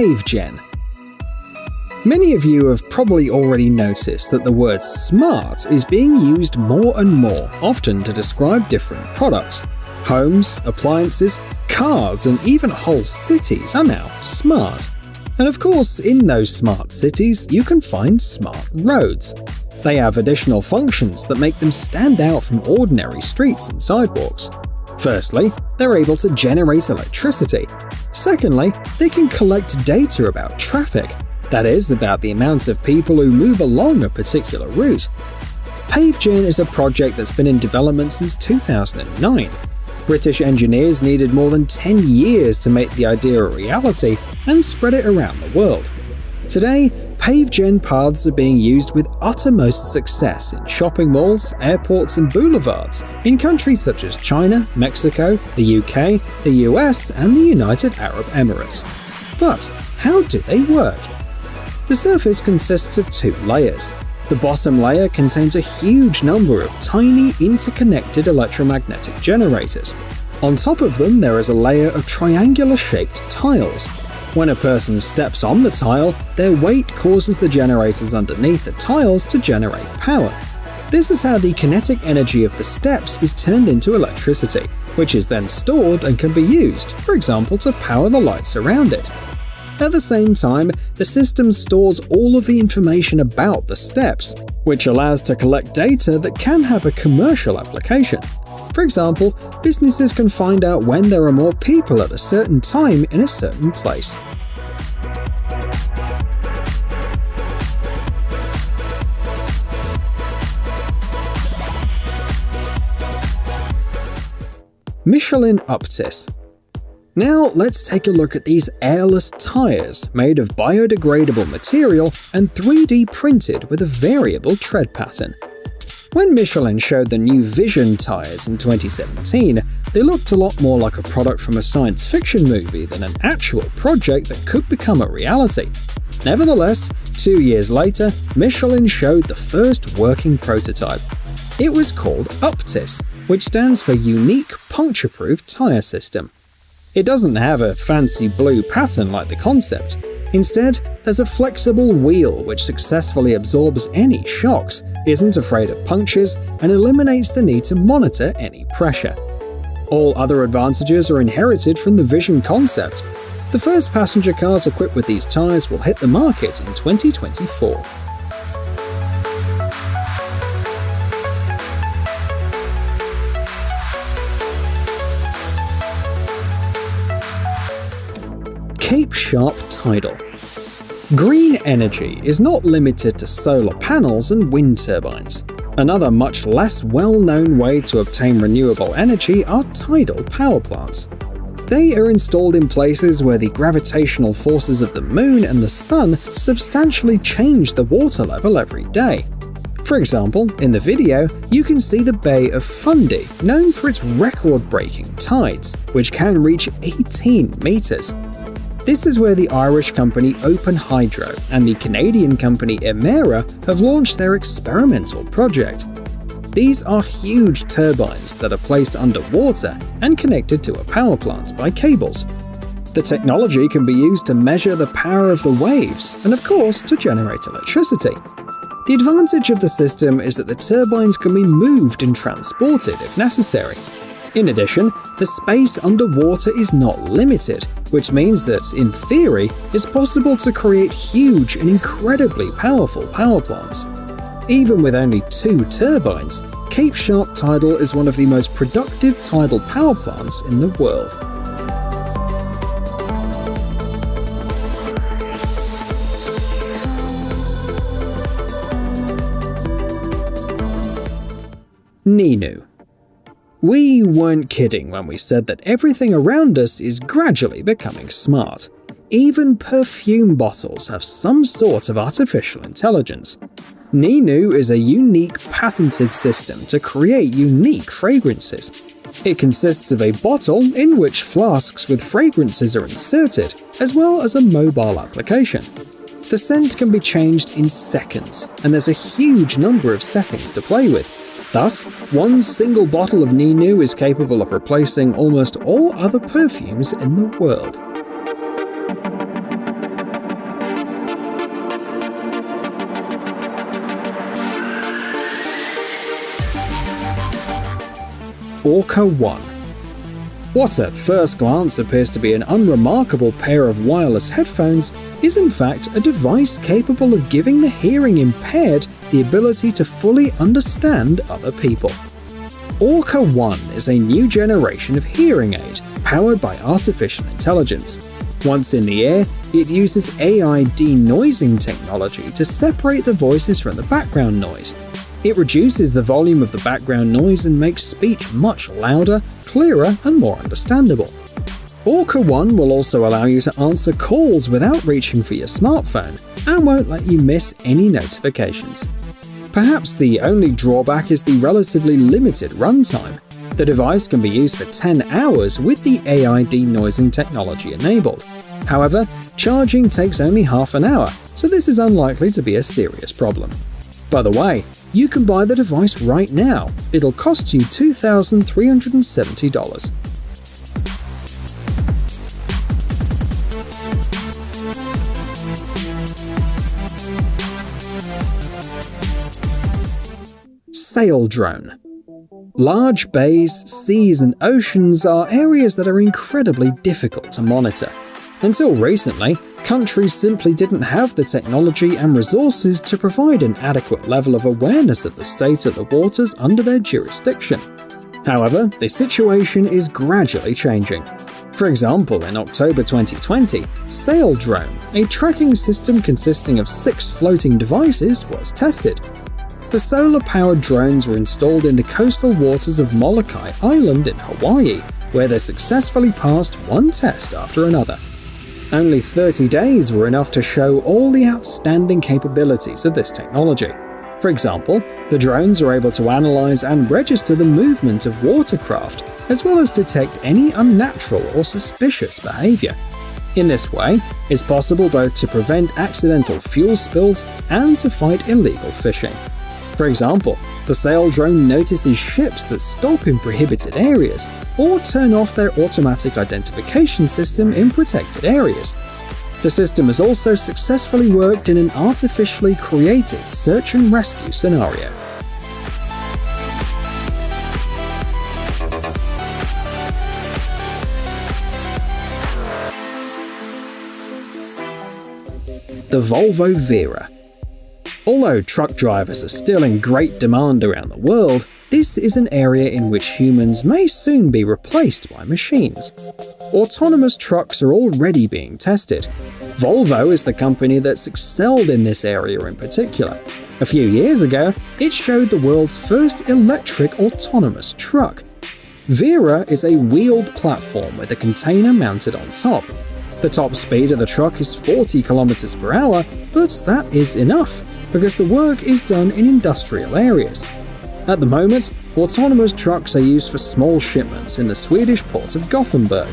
PaveGen. Many of you have probably already noticed that the word smart is being used more and more, often to describe different products. Homes, appliances, cars, and even whole cities are now smart. And of course, in those smart cities, you can find smart roads. They have additional functions that make them stand out from ordinary streets and sidewalks. Firstly, they're able to generate electricity. Secondly, they can collect data about traffic, that is, about the amount of people who move along a particular route. PaveGen is a project that's been in development since 2009. British engineers needed more than 10 years to make the idea a reality and spread it around the world. Today, PaveGen paths are being used with uttermost success in shopping malls, airports, and boulevards in countries such as China, Mexico, the UK, the US, and the United Arab Emirates. But how do they work? The surface consists of two layers. The bottom layer contains a huge number of tiny, interconnected electromagnetic generators. On top of them, there is a layer of triangular-shaped tiles. When a person steps on the tile, their weight causes the generators underneath the tiles to generate power. This is how the kinetic energy of the steps is turned into electricity, which is then stored and can be used, for example, to power the lights around it. At the same time, the system stores all of the information about the steps, which allows to collect data that can have a commercial application. For example, businesses can find out when there are more people at a certain time in a certain place. Michelin Uptis. Now let's take a look at these airless tires made of biodegradable material and 3D printed with a variable tread pattern. When Michelin showed the new Vision tires in 2017, they looked a lot more like a product from a science fiction movie than an actual project that could become a reality. Nevertheless, 2 years later, Michelin showed the first working prototype. It was called Uptis, which stands for Unique Puncture-Proof Tire System. It doesn't have a fancy blue pattern like the concept. Instead, there's a flexible wheel which successfully absorbs any shocks, isn't afraid of punctures, and eliminates the need to monitor any pressure. All other advantages are inherited from the Vision concept. The first passenger cars equipped with these tires will hit the market in 2024. Cape Sharp Tidal. Green energy is not limited to solar panels and wind turbines. Another much less well-known way to obtain renewable energy are tidal power plants. They are installed in places where the gravitational forces of the moon and the sun substantially change the water level every day. For example, in the video, you can see the Bay of Fundy, known for its record-breaking tides, which can reach 18 meters. This is where the Irish company Open Hydro and the Canadian company Emera have launched their experimental project. These are huge turbines that are placed underwater and connected to a power plant by cables. The technology can be used to measure the power of the waves and, of course, to generate electricity. The advantage of the system is that the turbines can be moved and transported if necessary. In addition, the space underwater is not limited, which means that, in theory, it's possible to create huge and incredibly powerful power plants. Even with only 2 turbines, Cape Sharp Tidal is one of the most productive tidal power plants in the world. Ninu. We weren't kidding when we said that everything around us is gradually becoming smart. Even perfume bottles have some sort of artificial intelligence. Ninu is a unique patented system to create unique fragrances. It consists of a bottle in which flasks with fragrances are inserted, as well as a mobile application. The scent can be changed in seconds, and there's a huge number of settings to play with. Thus, one single bottle of Ninu is capable of replacing almost all other perfumes in the world. Orca 1. What at first glance appears to be an unremarkable pair of wireless headphones is in fact a device capable of giving the hearing impaired the ability to fully understand other people. Orca 1 is a new generation of hearing aid powered by artificial intelligence. Once in the ear, it uses AI denoising technology to separate the voices from the background noise. It reduces the volume of the background noise and makes speech much louder, clearer, and more understandable. Orca 1 will also allow you to answer calls without reaching for your smartphone and won't let you miss any notifications. Perhaps the only drawback is the relatively limited runtime. The device can be used for 10 hours with the AI denoising technology enabled. However, charging takes only half an hour, so this is unlikely to be a serious problem. By the way, you can buy the device right now. It'll cost you $2,370. Sail drone. Large bays, seas, and oceans are areas that are incredibly difficult to monitor. Until recently, countries simply didn't have the technology and resources to provide an adequate level of awareness of the state of the waters under their jurisdiction. However, the situation is gradually changing. For example, in October 2020, Sail Drone, a tracking system consisting of 6 floating devices, was tested. The solar-powered drones were installed in the coastal waters of Molokai Island in Hawaii, where they successfully passed one test after another. Only 30 days were enough to show all the outstanding capabilities of this technology. For example, the drones are able to analyze and register the movement of watercraft, as well as detect any unnatural or suspicious behavior. In this way, it's possible both to prevent accidental fuel spills and to fight illegal fishing. For example, the Sail drone notices ships that stop in prohibited areas or turn off their automatic identification system in protected areas. The system has also successfully worked in an artificially created search and rescue scenario. The Volvo Vera. Although truck drivers are still in great demand around the world, this is an area in which humans may soon be replaced by machines. Autonomous trucks are already being tested. Volvo is the company that's excelled in this area in particular. A few years ago, it showed the world's first electric autonomous truck. Vera is a wheeled platform with a container mounted on top. The top speed of the truck is 40 km per hour, but that is enough, because the work is done in industrial areas. At the moment, autonomous trucks are used for small shipments in the Swedish port of Gothenburg.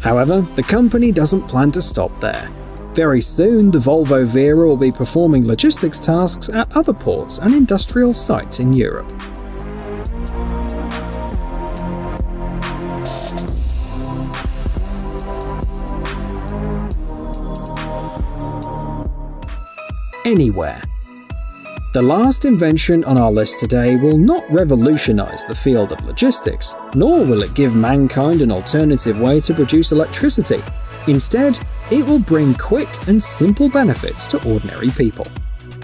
However, the company doesn't plan to stop there. Very soon, the Volvo Vera will be performing logistics tasks at other ports and industrial sites in Europe. Anywhere. The last invention on our list today will not revolutionize the field of logistics, nor will it give mankind an alternative way to produce electricity. Instead, it will bring quick and simple benefits to ordinary people.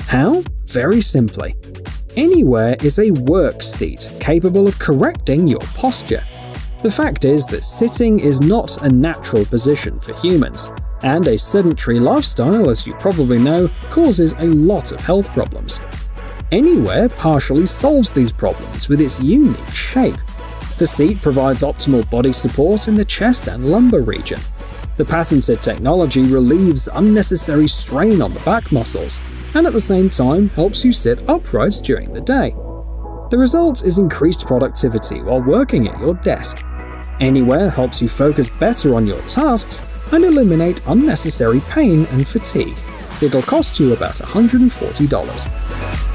How? Very simply. Anywhere is a work seat capable of correcting your posture. The fact is that sitting is not a natural position for humans, and a sedentary lifestyle, as you probably know, causes a lot of health problems. Anywhere partially solves these problems with its unique shape. The seat provides optimal body support in the chest and lumbar region. The patented technology relieves unnecessary strain on the back muscles, and at the same time helps you sit upright during the day. The result is increased productivity while working at your desk. Anywhere helps you focus better on your tasks and eliminate unnecessary pain and fatigue. It'll cost you about $140.